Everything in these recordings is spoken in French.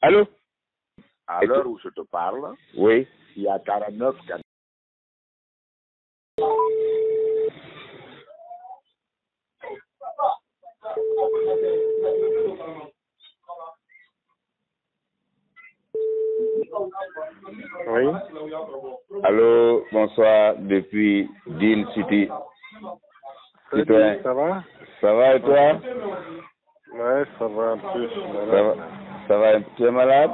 Allô? À l'heure où je te parle, Oui. il y a 49 candidats. Oui. Allô, bonsoir, depuis Dean City. Salut, ça va? Ça va et toi? Ouais, ça va un peu, je suis malade. Ça va, tu es malade?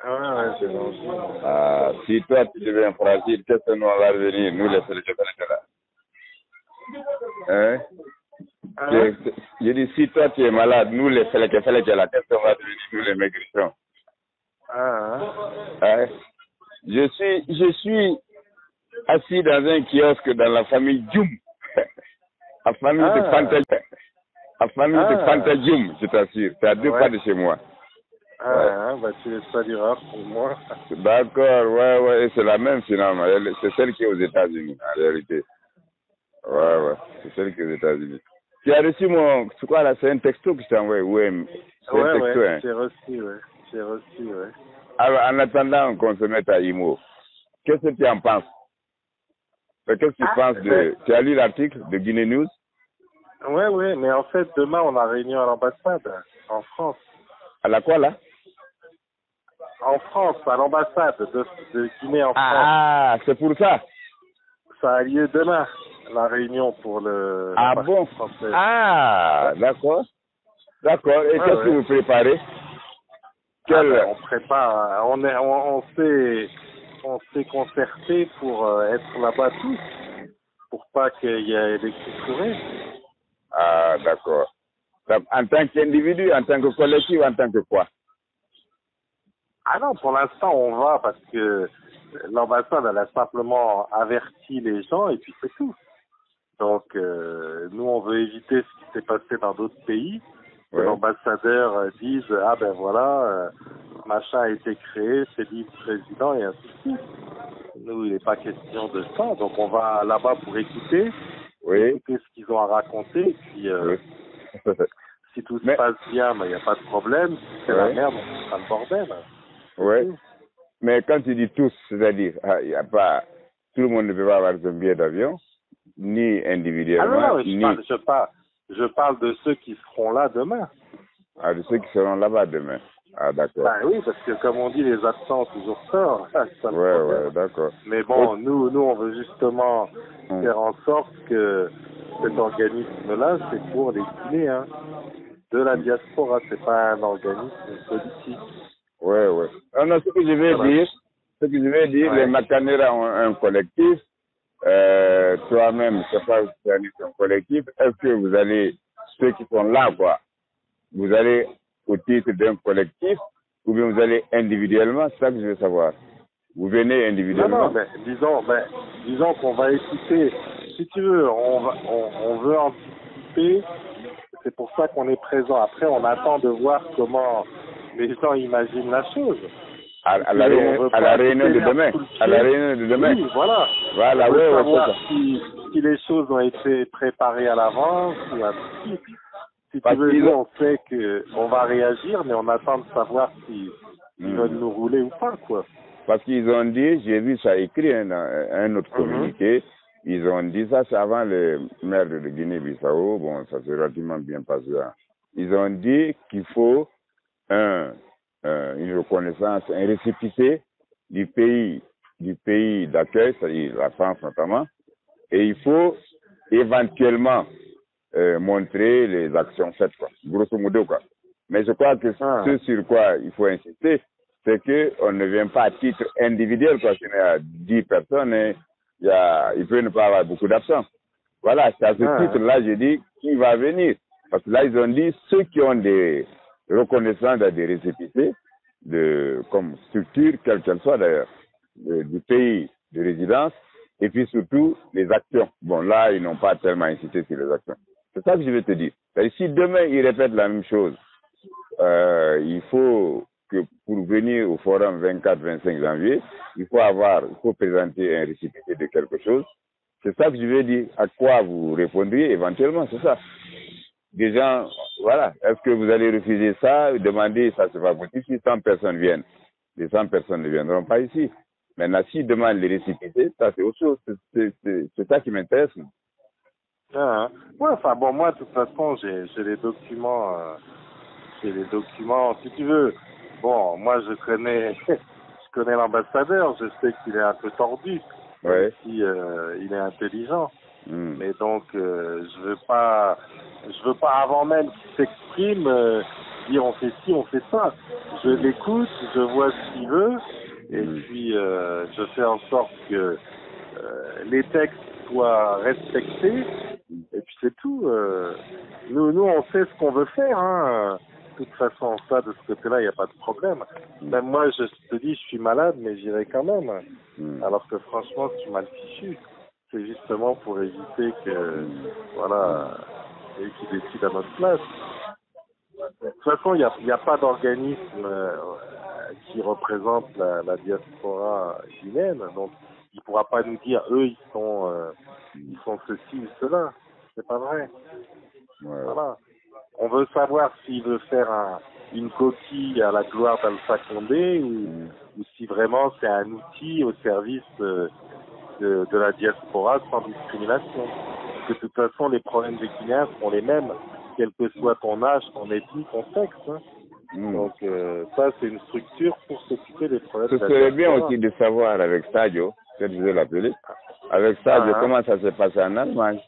Ouais, j'ai mangé. Ah, si toi tu deviens fragile, qu'est-ce que nous on va revenir, nous les sélectionneurs là? Hein? Hein? Je dis, si toi tu es malade, nous les sélectionneurs là, qu'est-ce qu'on va devenir, nous les maigrissons? Hein? Je suis assis dans un kiosque dans la famille Djoum. La famille de Fanta. La famille de Fanta Djoum, je t'assure. C'est à 2 pas de chez moi. Bah tu laisses pas dire rare pour moi. D'accord, ouais, c'est la même finalement. C'est celle qui est aux États-Unis, en réalité. Ouais, c'est celle qui est aux États-Unis. Tu as reçu mon. C'est quoi là? C'est un texto que je t'ai envoyé? Oui, c'est un texto, hein. J'ai reçu, ouais. Alors, en attendant qu'on se mette à IMO, qu'est-ce que tu en penses? Qu'est-ce que tu penses de. Tu as lu l'article de Guinée News? Ouais, mais en fait, demain, on a réunion à l'ambassade, en France. À la quoi, là? En France, à l'ambassade de Guinée en France. Ah, c'est pour ça? Ça a lieu demain, la réunion pour le... Ah bon? Française. Ah, d'accord. D'accord. Et qu'est-ce que vous préparez? On prépare, on s'est concerté pour être là-bas tous, pour pas qu'il y ait des coups fourrés. Ah, d'accord. En tant qu'individu, en tant que collectif, en tant que quoi? Ah non, pour l'instant, on va parce que l'ambassade, elle a simplement averti les gens et puis c'est tout. Donc, nous, on veut éviter ce qui s'est passé dans d'autres pays. Que l'ambassadeur dise, ah ben voilà, machin a été créé, c'est lui le président et ainsi de suite. Nous, il n'est pas question de ça. Donc, on va là-bas pour écouter ce qu'ils ont à raconter. Et puis, si tout se passe bien, il n'y a pas de problème. Si c'est la merde, on fera le bordel. Oui. Mais quand tu dis tous, c'est-à-dire, il y a pas, tout le monde ne peut pas avoir son billet d'avion, ni individuellement. Je parle de ceux qui seront là demain. Ah, de ceux qui seront là-bas demain. Ah, d'accord. Bah oui, parce que comme on dit, les absents ont toujours tort. Ouais, d'accord. Mais bon, nous, on veut justement faire en sorte que cet organisme-là, c'est pour les Guinéens de la diaspora. C'est pas un organisme politique. Ouais. Non, ce que je vais dire, les Macanera ont un collectif. Toi-même, je sais pas si tu as un collectif. Est-ce que vous allez, ceux qui sont là, quoi, vous allez au titre d'un collectif ou bien vous allez individuellement? C'est ça que je veux savoir. Vous venez individuellement? Non, mais disons qu'on va écouter. Si tu veux, on veut anticiper. C'est pour ça qu'on est présent. Après, on attend de voir comment les gens imaginent la chose. À la réunion de demain. À la réunion de demain. Oui, voilà. Voilà, on veut savoir si les choses ont été préparées à l'avance ou ainsi de suite. Si tu veux, nous, on sait qu'on va réagir, mais on attend de savoir s'ils veulent nous rouler ou pas, quoi. Parce qu'ils ont dit, j'ai vu ça écrit dans un autre communiqué, ils ont dit ça, c'est avant le maire de Guinée-Bissau, bon, ça s'est relativement bien passé. Hein. Ils ont dit qu'il faut une reconnaissance, un récépissé du pays d'accueil, c'est-à-dire la France notamment, et il faut éventuellement montrer les actions faites, quoi, grosso modo, quoi. Mais je crois que ce sur quoi il faut insister, c'est qu'on ne vient pas à titre individuel, parce qu'il y a 10 personnes, et il peut ne pas avoir beaucoup d'absents. Voilà, c'est à ce titre-là, je dis, qui va venir. Parce que là, ils ont dit, ceux qui ont des reconnaissances des récépissés, comme structure, quelle qu'elle soit d'ailleurs, du pays de résidence, et puis surtout les actions. Bon, là, ils n'ont pas tellement insisté sur les actions. C'est ça que je vais te dire. Si demain, ils répètent la même chose, il faut que pour venir au forum 24-25 janvier, il faut présenter un récépissé de quelque chose. C'est ça que je vais dire. À quoi vous répondriez éventuellement, c'est ça. Des gens voilà. Est-ce que vous allez refuser ça, demander, ça c'est pas possible. Si 100 personnes viennent, les 100 personnes ne viendront pas ici. Maintenant, s'ils demandent les récipicer, ça c'est autre chose. C'est ça qui m'intéresse. Ah, ouais, enfin bon, moi de toute façon j'ai les documents, si tu veux. Bon, moi je connais l'ambassadeur, je sais qu'il est un peu tordu, même Ouais. si il est intelligent. Mais donc je veux pas avant même qu'il s'exprime dire on fait ci, on fait ça. Je l'écoute, je vois ce qu'il veut, et puis je fais en sorte que les textes soient respectés. Et puis c'est tout. Nous on sait ce qu'on veut faire. Hein. De toute façon, ça, de ce côté-là, il n'y a pas de problème. Même moi, je te dis, je suis malade, mais j'irai quand même. Alors que franchement, je suis mal fichu. C'est justement pour éviter que, voilà, et qu'ils décident à notre place. De toute façon, il n'y a pas d'organisme qui représente la diaspora guinéenne. Donc, il ne pourra pas nous dire, eux, ils sont ceci ou cela. C'est pas vrai. Ouais. Voilà. On veut savoir s'il veut faire une coquille à la gloire d'Alpha Condé ou si vraiment c'est un outil au service de la diaspora sans discrimination. Parce que de toute façon, les problèmes des Guinéens sont les mêmes, quel que soit ton âge, ton ethnie, ton sexe. Hein. Donc ça, c'est une structure pour s'occuper des problèmes de la diaspora. Ce serait bien aussi de savoir avec Sadio, peut-être je vais l'appeler, avec Sadio, comment ça s'est passé en Allemagne.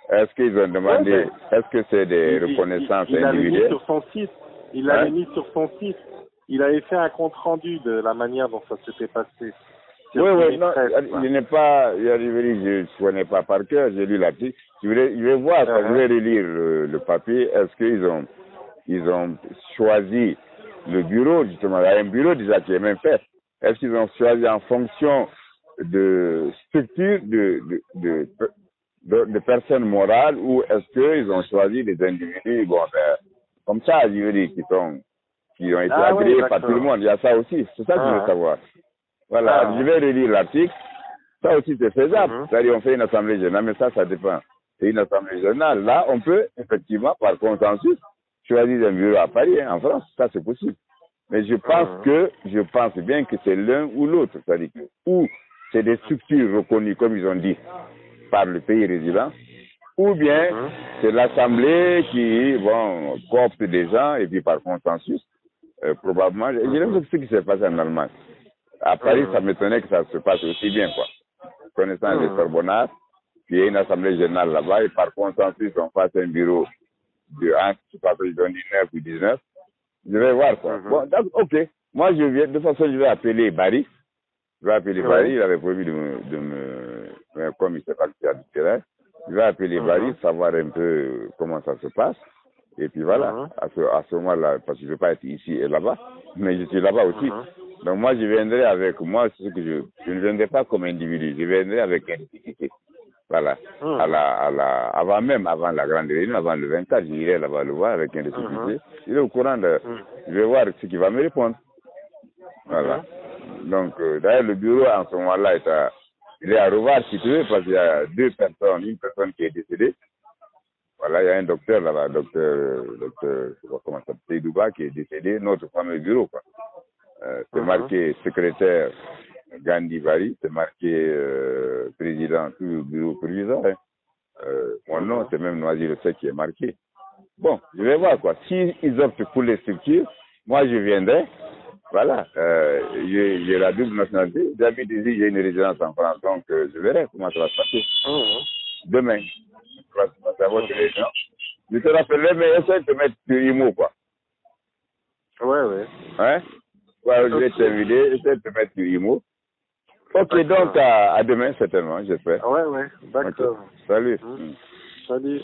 Est-ce qu'ils ont demandé, est-ce que c'est des reconnaissances individuelles? Il l'avait mis sur son site. Il avait fait un compte rendu de la manière dont ça s'était passé. Oui, non, il n'est pas, je ne connais pas par cœur, j'ai lu l'article. Je vais voir, je vais relire le papier. Est-ce qu'ils ont choisi le bureau, justement, il y a un bureau déjà qui est même fait. Est-ce qu'ils ont choisi en fonction de structure de personnes morales ou est-ce qu'ils ont choisi des individus, comme ça, je veux dire, qui ont été agréés par tout le monde. Il y a ça aussi. C'est ça que je veux savoir. Voilà, je vais relire l'article. Ça aussi, c'est faisable. C'est-à-dire, on fait une assemblée générale, mais ça dépend. C'est une assemblée générale. Là, on peut, effectivement, par consensus, choisir un bureau à Paris, en France. Ça, c'est possible. Mais je pense bien que c'est l'un ou l'autre. C'est-à-dire que, ou c'est des structures reconnues, comme ils ont dit, par le pays résident, ou bien c'est l'Assemblée qui coopte des gens et puis par consensus, probablement. Je l'ai vu ce qui s'est passé en Allemagne. À Paris, ça m'étonnait que ça se passe aussi bien, quoi. Connaissant les Sorbonnards, puis il y a une Assemblée générale là-bas et par consensus, on fasse un bureau de 1, je sais pas si ils ont dit 9 ou 19. Je vais voir, quoi. Bon, donc, ok. Moi, je viens, de toute façon, je vais appeler Barry. Barry, il avait promis de me comme il s'est parti à du terrain, je vais appeler Barry, savoir un peu comment ça se passe. Et puis voilà, à ce moment-là, parce que je ne veux pas être ici et là-bas, mais je suis là-bas aussi. Donc moi, je viendrai avec moi, c'est ce que je ne viendrai pas comme individu, je viendrai avec individualité. Voilà. Avant la grande réunion, avant le 24, j'irai là-bas le voir avec individualité. Il est au courant je vais voir ce qu'il va me répondre. Voilà. Donc, d'ailleurs, le bureau, en ce moment-là, il est à revoir, si tu veux, parce qu'il y a deux personnes, une personne qui est décédée. Voilà, il y a un docteur là-bas, docteur, je sais pas comment ça s'appelle, Seydouba, qui est décédé, notre fameux bureau, quoi. C'est marqué secrétaire Gandhi Bari, c'est marqué président du bureau provisoire. Mon nom, c'est même Noisy Le Sec qui est marqué. Bon, je vais voir, quoi. S'ils optent pour les structures, moi, je viendrai. Voilà, j'ai la double nationalité. J'habite ici, j'ai une résidence en France, donc je verrai comment ça va se passer. Demain, ça va se passer à votre réunion. Je te rappellerai, mais essaie de te mettre sur IMO, quoi. Ouais. Hein? Ouais, je vais t'inviter, essaie de te mettre sur IMO. Ok, donc à demain, certainement, j'espère. Ouais, d'accord. Okay. Salut. Salut.